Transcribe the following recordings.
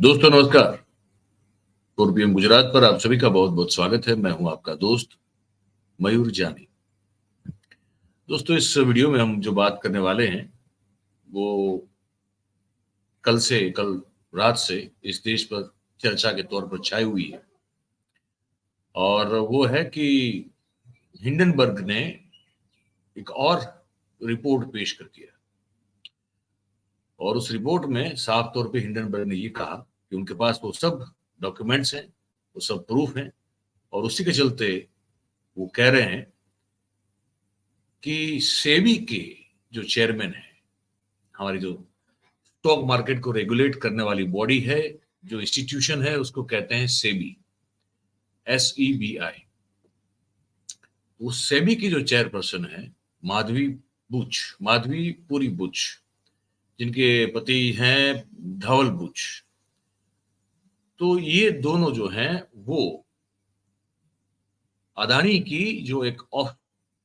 दोस्तों नमस्कार। 4 PM गुजरात पर आप सभी का बहुत बहुत स्वागत है। मैं हूं आपका दोस्त मयूर जानी। दोस्तों इस वीडियो में हम जो बात करने वाले हैं वो कल रात से इस देश पर चर्चा के तौर पर छाई हुई है और वो है कि हिंडनबर्ग ने एक और रिपोर्ट पेश कर दिया और उस रिपोर्ट में साफ तौर पे हिंडनबर्ग ने ये कहा कि उनके पास वो सब डॉक्यूमेंट्स हैं, वो सब प्रूफ हैं और उसी के चलते वो कह रहे हैं कि सेबी के जो चेयरमैन है, हमारी जो स्टॉक मार्केट को रेगुलेट करने वाली बॉडी है, जो इंस्टीट्यूशन है, उसको कहते हैं सेबी, SEBI। उस सेबी की जो चेयरपर्सन है माधवी पुरी बुच, जिनके पति हैं धवल बुच। तो ये दोनों जो हैं वो अदानी की जो एक ऑफ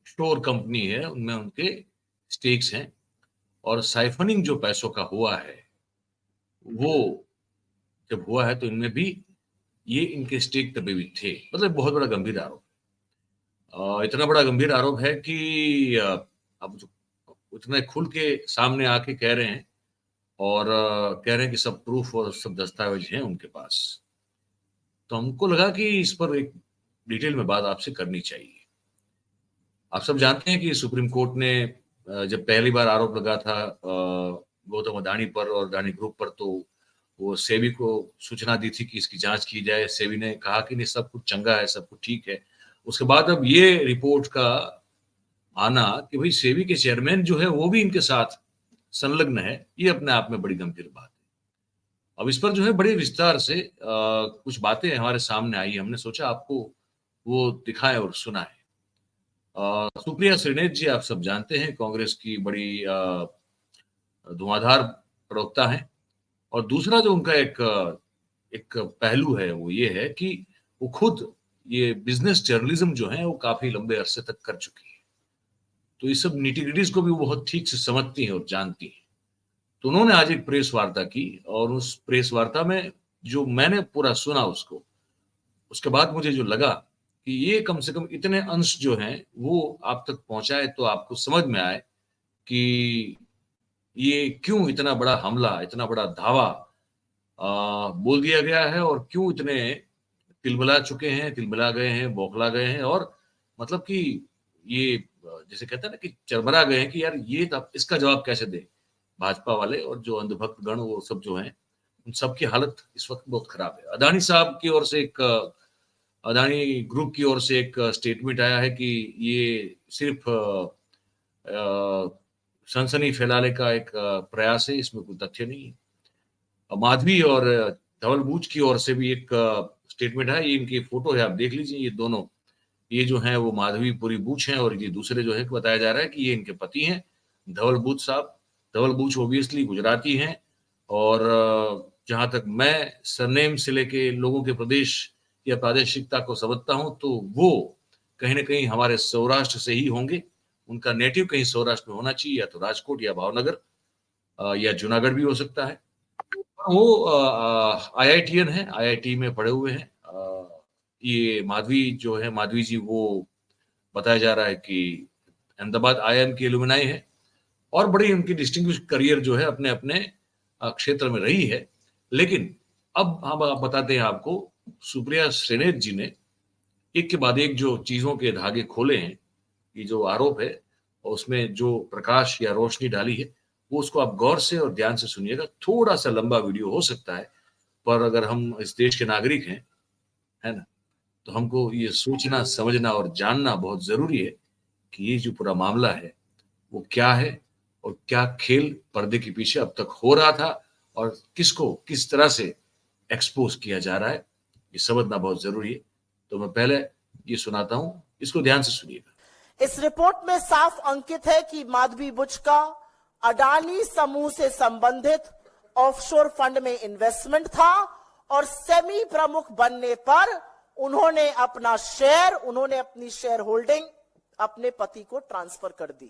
शोर कंपनी है उनमें उनके स्टेक्स हैं और साइफनिंग जो पैसों का हुआ है वो जब हुआ है तो इनमें भी ये इनके स्टेक तभी भी थे। मतलब बहुत बड़ा गंभीर आरोप, इतना बड़ा गंभीर आरोप है कि अब जो उतने खुल के सामने आके कह रहे हैं और कह रहे हैं कि सब प्रूफ और सब दस्तावेज हैं उनके पास। तो हमको लगा कि इस पर एक डिटेल में बात आपसे करनी चाहिए। आप सब जानते हैं कि सुप्रीम कोर्ट ने जब पहली बार आरोप लगा था गौतम अदानी पर और अदानी ग्रुप पर, तो वो सेबी को सूचना दी थी कि इसकी जांच की जाए। सेबी ने कहा कि नहीं, सब कुछ चंगा है, सब कुछ ठीक है। उसके बाद अब ये रिपोर्ट का आना कि भाई सेबी के चेयरमैन जो है वो भी इनके साथ संलग्न है, ये अपने आप में बड़ी गंभीर बात है। अब इस पर जो है बड़े विस्तार से कुछ बातें हमारे सामने आई, हमने सोचा आपको वो दिखाएं और सुनाएं। सुप्रिया श्रीनेत जी आप सब जानते हैं, कांग्रेस की बड़ी धुआंधार प्रवक्ता हैं और दूसरा जो उनका एक पहलू है वो ये है कि वो खुद ये बिजनेस जर्नलिज्म जो है वो काफी लंबे अरसे तक कर चुकी है, तो इस सब निटिग्रिटीज को भी वो बहुत ठीक से समझती हैं और जानती हैं। तो उन्होंने आज एक प्रेस वार्ता की और उस प्रेस वार्ता में जो मैंने पूरा सुना उसको, उसके बाद मुझे जो लगा कि ये कम से कम इतने अंश जो हैं वो आप तक पहुंचाए तो आपको समझ में आए कि ये क्यों इतना बड़ा हमला, इतना बड़ा धावा बोल दिया गया है और क्यों इतने तिलमिला चुके हैं, तिलमिला गए हैं, बौखला गए हैं और मतलब कि ये जैसे कहते हैं ना कि चरमरा गए हैं कि यार ये तब इसका जवाब कैसे दे। भाजपा वाले और जो अंधभक्त गण वो सब जो हैं, उन सब की हालत इस वक्त बहुत खराब है। अदानी साहब की ओर से अदानी ग्रुप की ओर से एक स्टेटमेंट आया है कि ये सिर्फ सनसनी फैलाने का एक प्रयास है, इसमें कोई तथ्य नहीं है। माधवी और धवल बूच की ओर से भी एक स्टेटमेंट है, ये इनकी फोटो है, आप देख लीजिए। ये दोनों ये जो है वो माधवी पुरी बूच हैं और ये दूसरे जो है बताया जा रहा है कि ये इनके पति हैं धवल बूच साहब। धवल बूच ओबियसली गुजराती हैं और जहां तक मैं सरनेम से लेके लोगों के प्रदेश या प्रादेशिकता को समझता हूं तो वो कहीं ना कहीं हमारे सौराष्ट्र से ही होंगे। उनका नेटिव कहीं सौराष्ट्र में होना चाहिए, या तो राजकोट या भावनगर या जूनागढ़ भी हो सकता है। वो IITN है, IIT में पढ़े हुए हैं। ये माधवी जो है, माधवी जी, वो बताया जा रहा है कि अहमदाबाद IIM की एलुमनाई है और बड़ी उनकी डिस्टिंग्विश करियर जो है अपने अपने क्षेत्र में रही है। लेकिन अब हम बताते हैं आपको, सुप्रिया श्रीनेत जी ने एक के बाद एक जो चीजों के धागे खोले हैं, ये जो आरोप है और उसमें जो प्रकाश या रोशनी डाली है, वो उसको आप गौर से और ध्यान से सुनिएगा। थोड़ा सा लंबा वीडियो हो सकता है, पर अगर हम इस देश के नागरिक हैं, है ना, तो हमको ये सोचना, समझना और जानना बहुत जरूरी है कि ये जो पूरा मामला है वो क्या है और क्या खेल पर्दे के पीछे अब तक हो रहा था और किसको किस तरह से एक्सपोज किया जा रहा है, ये समझना बहुत जरूरी है। तो मैं पहले ये सुनाता हूं, इसको ध्यान से सुनिएगा। इस रिपोर्ट में साफ अंकित है कि माधवी बुच का अडानी समूह से संबंधित ऑफशोर फंड में इन्वेस्टमेंट था और सेमी प्रमुख बनने पर उन्होंने अपनी शेयर होल्डिंग अपने पति को ट्रांसफर कर दी।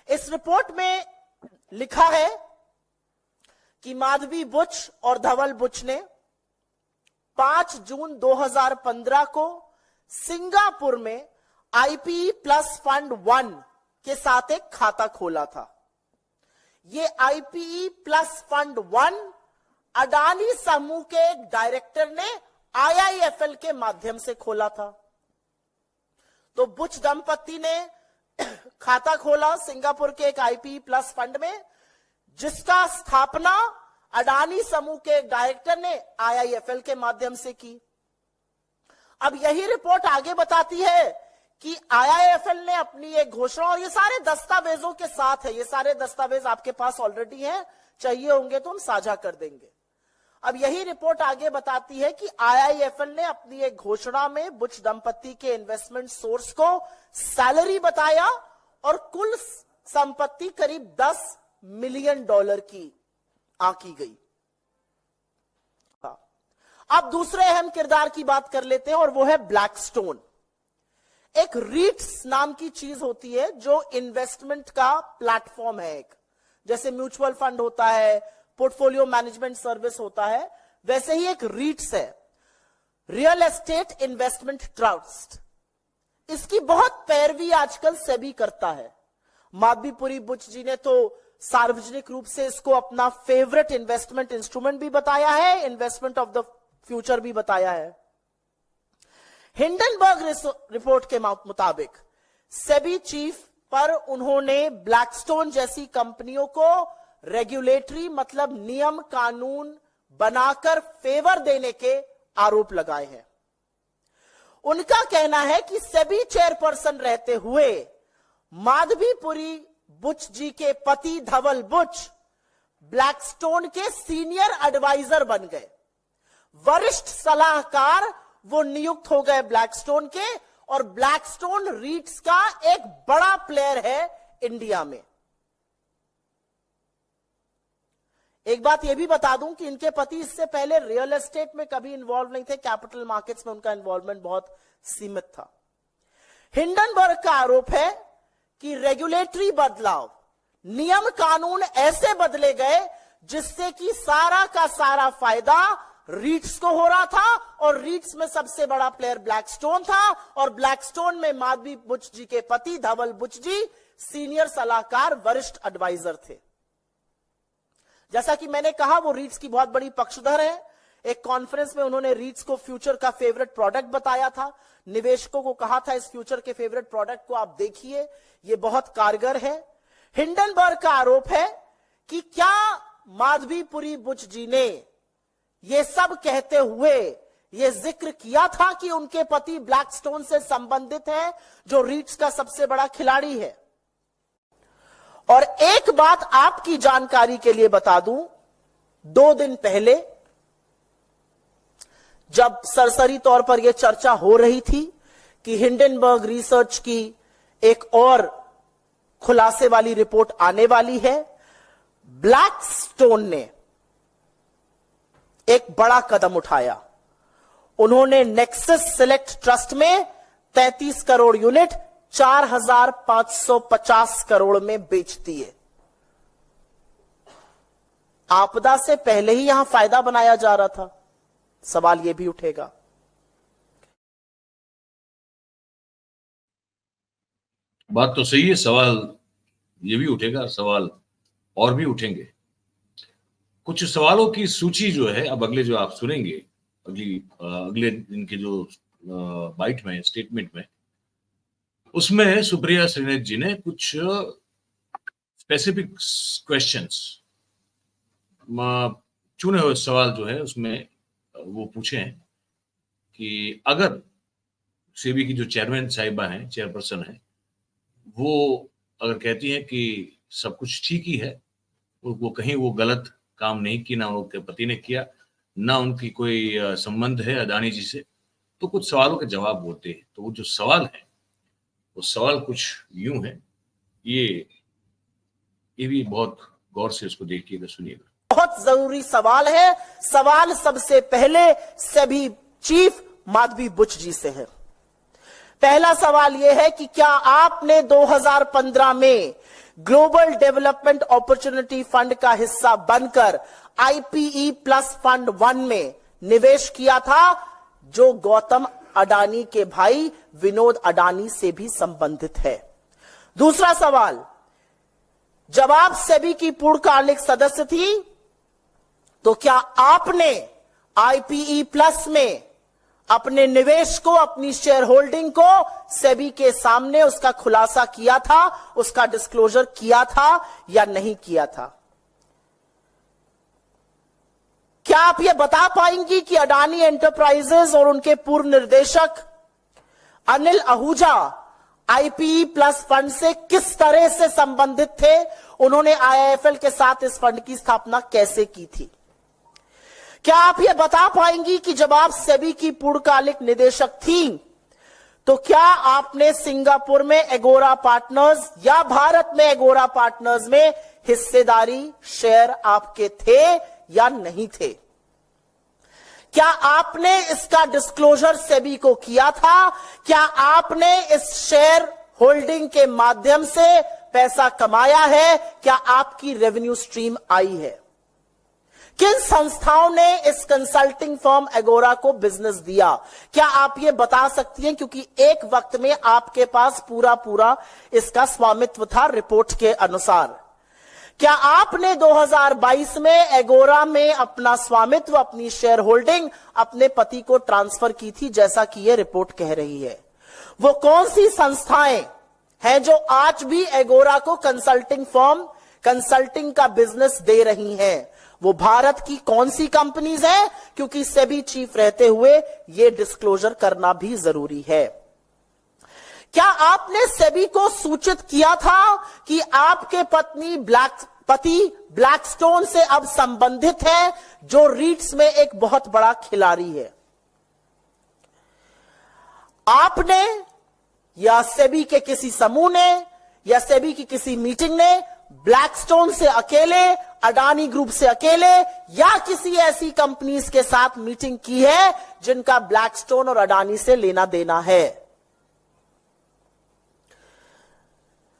इस रिपोर्ट में लिखा है कि माधवी बुच और धवल बुच ने 5 जून 2015 को सिंगापुर में आईपीई प्लस फंड 1 के साथ एक खाता खोला था। ये आईपीई प्लस फंड 1 अडानी समूह के एक डायरेक्टर ने आईआईएफएल के माध्यम से खोला था। तो बुच दंपति ने खाता खोला सिंगापुर के एक आईपीई प्लस फंड में, जिसका स्थापना अडानी समूह के एक डायरेक्टर ने आईआईएफएल के माध्यम से की। अब यही रिपोर्ट आगे बताती है कि आईआईएफएल ने अपनी एक घोषणा, और ये सारे दस्तावेजों के साथ है, ये सारे दस्तावेज आपके पास ऑलरेडी हैं, चाहिए होंगे तो हम साझा कर देंगे। अब यही रिपोर्ट आगे बताती है कि आईआईएफएल ने अपनी एक घोषणा में बुच दंपति के इन्वेस्टमेंट सोर्स को सैलरी बताया और कुल संपत्ति करीब $10 मिलियन की आंकी गई। अब दूसरे अहम किरदार की बात कर लेते हैं और वो है ब्लैकस्टोन। एक रीट्स नाम की चीज होती है जो इन्वेस्टमेंट का प्लेटफॉर्म है, एक जैसे म्यूचुअल फंड होता है, पोर्टफोलियो मैनेजमेंट सर्विस होता है, वैसे ही एक रीट्स है, रियल एस्टेट इन्वेस्टमेंट ट्रस्ट। इसकी बहुत पैरवी आजकल सेबी करता है। माधवीपुरी बुच जी ने तो सार्वजनिक रूप से इसको अपना फेवरेट इन्वेस्टमेंट इंस्ट्रूमेंट भी बताया है, इन्वेस्टमेंट ऑफ द फ्यूचर भी बताया है। हिंडनबर्ग रिपोर्ट के मुताबिक सेबी चीफ पर उन्होंने ब्लैकस्टोन जैसी कंपनियों को रेगुलेटरी मतलब नियम कानून बनाकर फेवर देने के आरोप लगाए हैं। उनका कहना है कि सेबी चेयरपर्सन रहते हुए माधवीपुरी बुच जी के पति धवल बुच ब्लैकस्टोन के सीनियर एडवाइजर बन गए, वरिष्ठ सलाहकार वो नियुक्त हो गए ब्लैकस्टोन के, और ब्लैकस्टोन रीट्स का एक बड़ा प्लेयर है इंडिया में। एक बात यह भी बता दूं कि इनके पति इससे पहले रियल एस्टेट में कभी इन्वॉल्व नहीं थे, कैपिटल मार्केट्स में उनका इन्वॉल्वमेंट बहुत सीमित था। हिंडनबर्ग का आरोप है कि रेगुलेटरी बदलाव, नियम कानून ऐसे बदले गए जिससे कि सारा का सारा फायदा रीट्स को हो रहा था, और रीट्स में सबसे बड़ा प्लेयर ब्लैकस्टोन था, और ब्लैकस्टोन में माधवी बुच जी के पति धवल बुच जी सीनियर सलाहकार वरिष्ठ एडवाइजर थे। जैसा कि मैंने कहा वो रीट्स की बहुत बड़ी पक्षधर है। एक कॉन्फ्रेंस में उन्होंने रीट्स को फ्यूचर का फेवरेट प्रोडक्ट बताया था, निवेशकों को कहा था इस फ्यूचर के फेवरेट प्रोडक्ट को आप देखिए, ये बहुत कारगर है। हिंडनबर्ग का आरोप है कि क्या माधवीपुरी बुच जी ने ये सब कहते हुए ये जिक्र किया था कि उनके पति ब्लैकस्टोन से संबंधित है, जो रीट्स का सबसे बड़ा खिलाड़ी है। और एक बात आपकी जानकारी के लिए बता दूं, 2 दिन पहले जब सरसरी तौर पर यह चर्चा हो रही थी कि हिंडनबर्ग रिसर्च की एक और खुलासे वाली रिपोर्ट आने वाली है, ब्लैकस्टोन ने एक बड़ा कदम उठाया। उन्होंने नेक्सस सिलेक्ट ट्रस्ट में 33 करोड़ यूनिट 4,550 करोड़ में बेच दिए। आपदा से पहले ही यहां फायदा बनाया जा रहा था, सवाल यह भी उठेगा। बात तो सही है, सवाल ये भी उठेगा, सवाल और भी उठेंगे। कुछ सवालों की सूची जो है अब अगले जो आप सुनेंगे, अगले दिन के जो बाइट में स्टेटमेंट में, उसमें सुप्रिया श्रीनाथ जी ने कुछ स्पेसिफिक क्वेश्चंस, चुने हुए सवाल जो है उसमें वो पूछे हैं कि अगर सेबी की जो चेयरमैन साहिबा हैं, चेयरपर्सन है, वो अगर कहती हैं कि सब कुछ ठीक ही है, वो कहीं वो गलत काम नहीं की, ना उनके पति ने किया, ना उनकी कोई संबंध है अडानी जी से, तो कुछ सवालों के जवाब होते हैं। तो वो जो सवाल है वो सवाल कुछ यूं है, ये भी बहुत गौर से इसको देखिएगा, सुनिएगा। बहुत जरूरी सवाल है। सवाल सबसे पहले सेबी चीफ माधवी बुच जी से है। पहला सवाल यह है कि क्या आपने 2015 में ग्लोबल डेवलपमेंट अपॉर्चुनिटी फंड का हिस्सा बनकर आईपीई प्लस फंड 1 में निवेश किया था, जो गौतम अडानी के भाई विनोद अडानी से भी संबंधित है। दूसरा सवाल, जब आप सेबी की पूर्णकालिक सदस्य थी तो क्या आपने आईपीई प्लस में अपने निवेश को, अपनी शेयर होल्डिंग को सेबी के सामने उसका खुलासा किया था, उसका डिस्क्लोजर किया था या नहीं किया था? क्या आप यह बता पाएंगी कि अडानी एंटरप्राइजेज और उनके पूर्व निर्देशक Anil Ahuja IPE plus fund से किस तरह से संबंधित थे? उन्होंने आईआईएफएल के साथ इस फंड की स्थापना कैसे की थी? क्या आप यह बता पाएंगी कि जब आप सेबी की पूर्णकालिक निदेशक थी तो क्या आपने सिंगापुर में एगोरा पार्टनर्स या भारत में एगोरा पार्टनर्स में हिस्सेदारी, शेयर आपके थे या नहीं थे? क्या आपने इसका डिस्क्लोजर सेबी को किया था? क्या आपने इस शेयर होल्डिंग के माध्यम से पैसा कमाया है? क्या आपकी रेवेन्यू स्ट्रीम आई है? किन संस्थाओं ने इस कंसल्टिंग फर्म एगोरा को बिजनेस दिया? क्या आप ये बता सकती हैं? क्योंकि एक वक्त में आपके पास पूरा इसका स्वामित्व था रिपोर्ट के अनुसार। क्या आपने 2022 में एगोरा में अपना स्वामित्व, अपनी शेयर होल्डिंग अपने पति को ट्रांसफर की थी, जैसा कि यह रिपोर्ट कह रही है? वो कौन सी संस्थाएं हैं जो आज भी एगोरा को कंसल्टिंग फर्म, कंसल्टिंग का बिजनेस दे रही हैं? वो भारत की कौन सी कंपनीज हैं? क्योंकि सेबी चीफ रहते हुए यह डिस्क्लोजर करना भी जरूरी है। क्या आपने सेबी को सूचित किया था कि आपके पति ब्लैकस्टोन से अब संबंधित है, जो रीट्स में एक बहुत बड़ा खिलाड़ी है? आपने या सेबी के किसी समूह ने या सेबी की किसी मीटिंग ने ब्लैकस्टोन से अकेले, अडानी ग्रुप से अकेले या किसी ऐसी कंपनीज के साथ मीटिंग की है जिनका ब्लैकस्टोन और अडानी से लेना देना है?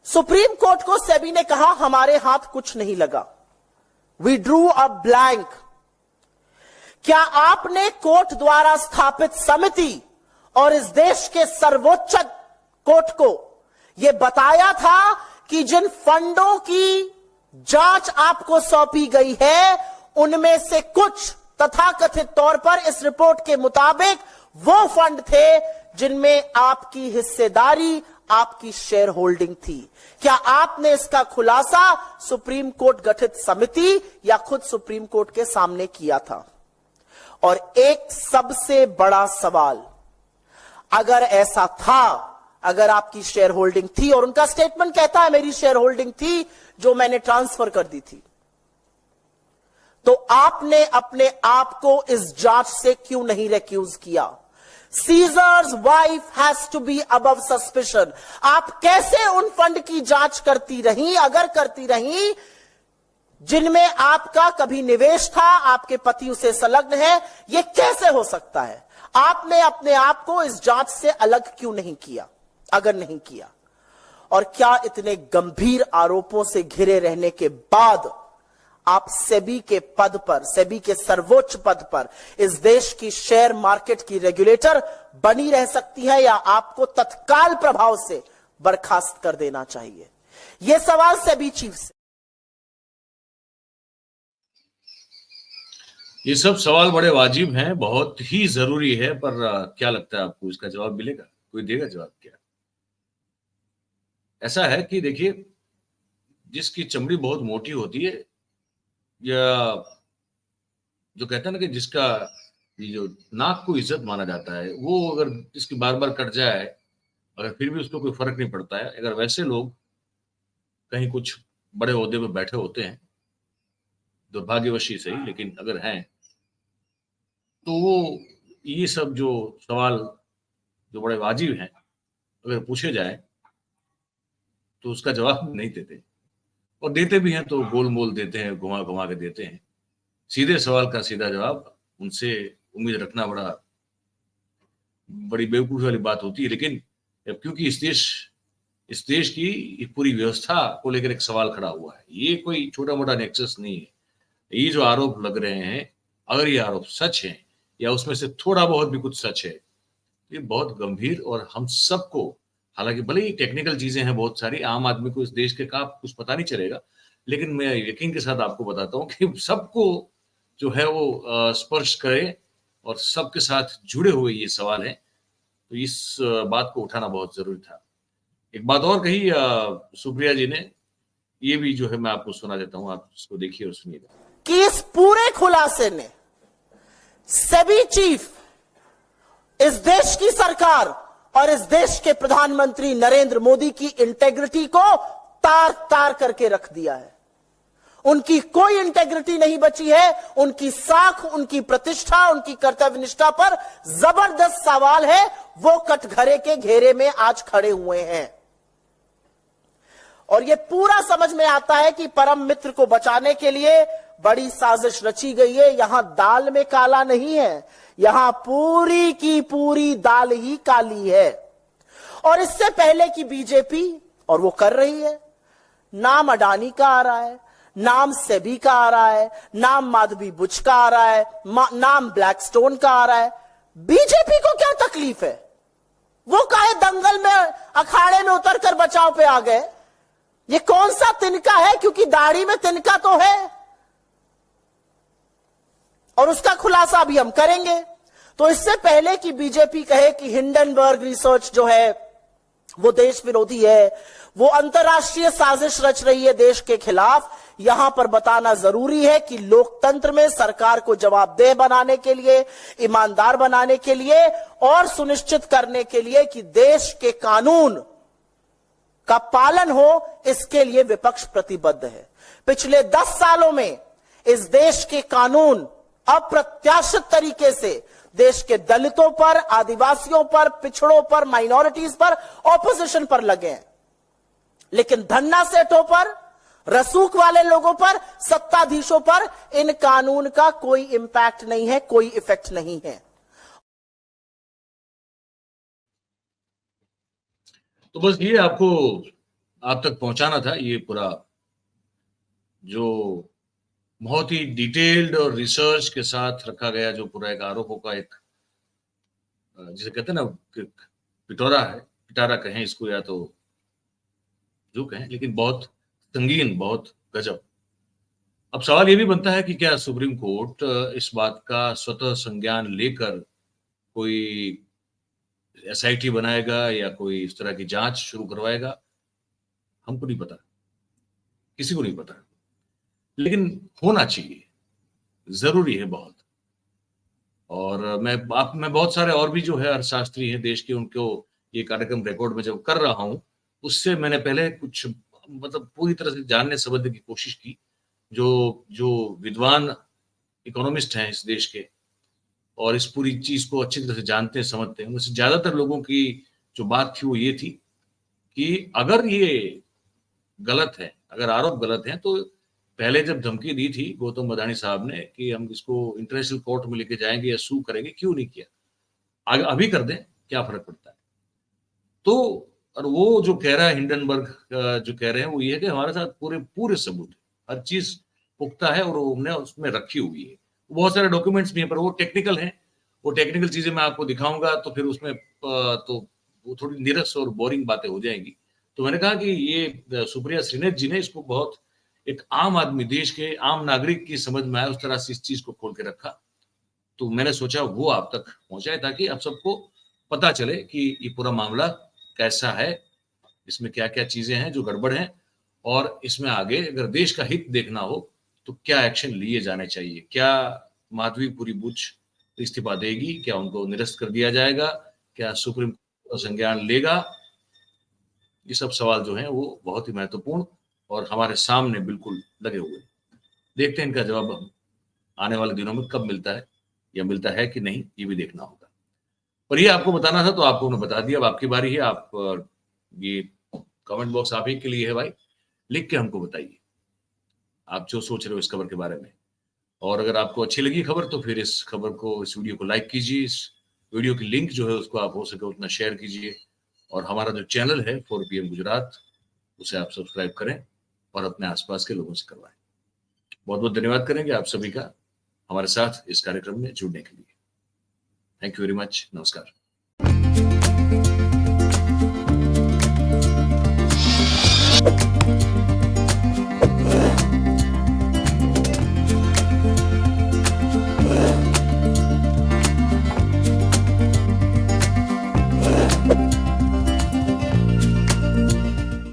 सुप्रीम कोर्ट को सेबी ने कहा हमारे हाथ कुछ नहीं लगा, वी ड्रू अ ब्लैंक। क्या आपने कोर्ट द्वारा स्थापित समिति और इस देश के सर्वोच्च कोर्ट को यह बताया था कि जिन फंडों की जांच आपको सौंपी गई है उनमें से कुछ तथाकथित तौर पर इस रिपोर्ट के मुताबिक वो फंड थे जिनमें आपकी हिस्सेदारी, आपकी शेयर होल्डिंग थी? क्या आपने इसका खुलासा सुप्रीम कोर्ट गठित समिति या खुद सुप्रीम कोर्ट के सामने किया था? और एक सबसे बड़ा सवाल, अगर ऐसा था, अगर आपकी शेयर होल्डिंग थी, और उनका स्टेटमेंट कहता है मेरी शेयर होल्डिंग थी जो मैंने ट्रांसफर कर दी थी, तो आपने अपने आप को इस जांच से क्यों नहीं रिक्यूज किया? Caesar's wife has to be above suspicion. आप कैसे उन फंड की जांच करती रही, अगर करती रही, जिनमें आपका कभी निवेश था, आपके पति उसे संलग्न है? यह कैसे हो सकता है? आपने अपने आप को इस जांच से अलग क्यों नहीं किया, अगर नहीं किया? और क्या इतने गंभीर आरोपों से घिरे रहने के बाद आप सेबी के पद पर, सेबी के सर्वोच्च पद पर, इस देश की शेयर मार्केट की रेगुलेटर बनी रह सकती है, या आपको तत्काल प्रभाव से बर्खास्त कर देना चाहिए? यह सवाल सेबी चीफ से। ये सब सवाल बड़े वाजिब हैं, बहुत ही जरूरी है, पर क्या लगता है आपको इसका जवाब मिलेगा? कोई देगा जवाब क्या? ऐसा है कि देखिए, जिसकी चमड़ी बहुत मोटी होती है, या जो कहते हैं ना कि जिसका ये जो नाक को इज्जत माना जाता है, वो अगर जिसकी बार बार कट जाए, अगर फिर भी उसको कोई फर्क नहीं पड़ता है, अगर वैसे लोग कहीं कुछ बड़े ओहदे पे बैठे होते हैं, दुर्भाग्यवशी से ही, लेकिन अगर हैं, तो वो ये सब जो सवाल जो बड़े वाजिब हैं अगर पूछे जाए तो उसका जवाब नहीं देते, और देते भी हैं तो गोल मोल देते हैं, घुमा घुमा के देते हैं। सीधे सवाल का सीधा जवाब उनसे उम्मीद रखना बड़ी बेवकूफी वाली बात होती है। लेकिन क्योंकि इस देश इस देश की ये पूरी व्यवस्था को लेकर एक सवाल खड़ा हुआ है। ये कोई छोटा मोटा नेक्सस नहीं है। ये जो आरोप लग रहे हैं, अगर ये आरोप सच है या उसमें से थोड़ा बहुत भी कुछ सच है, ये बहुत गंभीर और हम सबको, हालांकि भले ही टेक्निकल चीजें हैं बहुत सारी, आम आदमी को इस देश के का कुछ पता नहीं चलेगा, लेकिन मैं यकीन के साथ आपको बताता हूँ कि सबको जो है वो स्पर्श करे और सबके साथ जुड़े हुए ये सवाल है। तो इस बात को उठाना बहुत जरूरी था। एक बात और कही सुप्रिया जी ने, ये भी जो है मैं आपको सुना देता हूँ, आप इसको देखिए और सुनिएगा। कि इस पूरे खुलासे ने सेबी चीफ, इस देश की सरकार और इस देश के प्रधानमंत्री नरेंद्र मोदी की इंटेग्रिटी को तार तार करके रख दिया है। उनकी कोई इंटेग्रिटी नहीं बची है। उनकी साख, उनकी प्रतिष्ठा, उनकी कर्तव्यनिष्ठा पर जबरदस्त सवाल है। वो कटघरे के घेरे में आज खड़े हुए हैं और ये पूरा समझ में आता है कि परम मित्र को बचाने के लिए बड़ी साजिश रची गई है। यहां दाल में काला नहीं है, यहां पूरी की पूरी दाल ही काली है। और इससे पहले कि बीजेपी, और वो कर रही है, नाम अडानी का आ रहा है, नाम सेबी का आ रहा है, नाम माधवी बुच का आ रहा है, नाम ब्लैकस्टोन का आ रहा है। बीजेपी को क्या तकलीफ है? वो काहे दंगल में, अखाड़े में उतरकर बचाव पे आ गए? ये कौन सा तिनका है? क्योंकि दाढ़ी में तिनका तो है और उसका खुलासा भी हम करेंगे। तो इससे पहले कि बीजेपी कहे कि हिंडनबर्ग रिसर्च जो है वो देश विरोधी है, वो अंतर्राष्ट्रीय साजिश रच रही है देश के खिलाफ, यहां पर बताना जरूरी है कि लोकतंत्र में सरकार को जवाबदेह बनाने के लिए, ईमानदार बनाने के लिए और सुनिश्चित करने के लिए कि देश के कानून का पालन हो, इसके लिए विपक्ष प्रतिबद्ध है। पिछले 10 सालों में इस देश के कानून अप्रत्याशित तरीके से देश के दलितों पर, आदिवासियों पर, पिछड़ों पर, माइनॉरिटीज पर, ऑपोजिशन पर लगे हैं, लेकिन धन्ना सेठों पर, रसूख वाले लोगों पर, सत्ताधीशों पर इन कानून का कोई इंपैक्ट नहीं है, कोई इफेक्ट नहीं है। तो बस ये आपको आप तक पहुंचाना था। ये पूरा जो बहुत ही डिटेल्ड और रिसर्च के साथ रखा गया जो पूरा एक आरोपों का एक, जिसे कहते हैं ना, पिटोरा है, पिटारा कहें इसको या तो जो कहें, लेकिन बहुत संगीन, बहुत गजब। अब सवाल ये भी बनता है कि क्या सुप्रीम कोर्ट इस बात का स्वतः संज्ञान लेकर कोई एसआईटी बनाएगा या कोई इस तरह की जांच शुरू करवाएगा? हमको नहीं पता, किसी को नहीं पता, लेकिन होना चाहिए, जरूरी है बहुत। और मैं बहुत सारे और भी जो है अर्थशास्त्री हैं देश के, उनको ये कार्यक्रम रिकॉर्ड में जब कर रहा हूं, उससे मैंने पहले कुछ मतलब पूरी तरह से जानने समझने की कोशिश की। जो विद्वान इकोनॉमिस्ट हैं इस देश के और इस पूरी चीज को अच्छी तरह से जानते हैं, समझते हैं, उनसे ज्यादातर लोगों की जो बात थी वो ये थी कि अगर ये गलत है, अगर आरोप गलत है, तो पहले जब धमकी दी थी गौतम अडानी साहब ने कि हम इसको इंटरनेशनल कोर्ट में लेके जाएंगे या सू करेंगे, क्यों नहीं किया? अभी कर दें, क्या फर्क पड़ता है? तो और वो जो कह रहा है हिंडनबर्ग जो कह रहे हैं वो ये है कि हमारे साथ पूरे सबूत है, हर चीज पुख्ता है और हमने उसमें रखी हुई है। बहुत सारे डॉक्यूमेंट्स भी हैं पर वो टेक्निकल हैं, वो टेक्निकल चीजें मैं आपको दिखाऊंगा तो फिर उसमें तो वो थोड़ी नीरस और बोरिंग बातें हो जाएंगी। तो मैंने कहा कि ये सुप्रिया श्रीनेत जी ने इसको बहुत एक आम आदमी, देश के आम नागरिक की समझ में आए उस तरह से इस चीज को खोल के रखा। तो मैंने सोचा वो आप तक पहुंचाए ताकि आप सबको पता चले कि ये पूरा मामला कैसा है, इसमें क्या क्या चीजें हैं जो गड़बड़ हैं, और इसमें आगे अगर देश का हित देखना हो तो क्या एक्शन लिए जाने चाहिए। क्या माधवी पुरी बुच इस्तीफा देगी? क्या उनको निरस्त कर दिया जाएगा? क्या सुप्रीम कोर्ट संज्ञान लेगा? ये सब सवाल जो हैं वो बहुत ही महत्वपूर्ण और हमारे सामने बिल्कुल लगे हुए। देखते हैं इनका जवाब हम आने वाले दिनों में कब मिलता है, या मिलता है कि नहीं, ये भी देखना होगा। पर ये आपको बताना था तो आपको उन्होंने बता दिया। अब आपकी बारी है। आप ये कमेंट बॉक्स आप ही के लिए है भाई, लिख के हमको बताइए आप जो सोच रहे हो इस खबर के बारे में। और अगर आपको अच्छी लगी खबर तो फिर इस खबर को, इस वीडियो को लाइक कीजिए, इस वीडियो की लिंक जो है उसको आप हो सके उतना शेयर कीजिए और हमारा जो चैनल है 4 PM गुजरात, उसे आप सब्सक्राइब करें और अपने आसपास के लोगों से करवाएं। बहुत बहुत धन्यवाद करेंगे आप सभी का हमारे साथ इस कार्यक्रम में जुड़ने के लिए। Thank you very much. नमस्कार।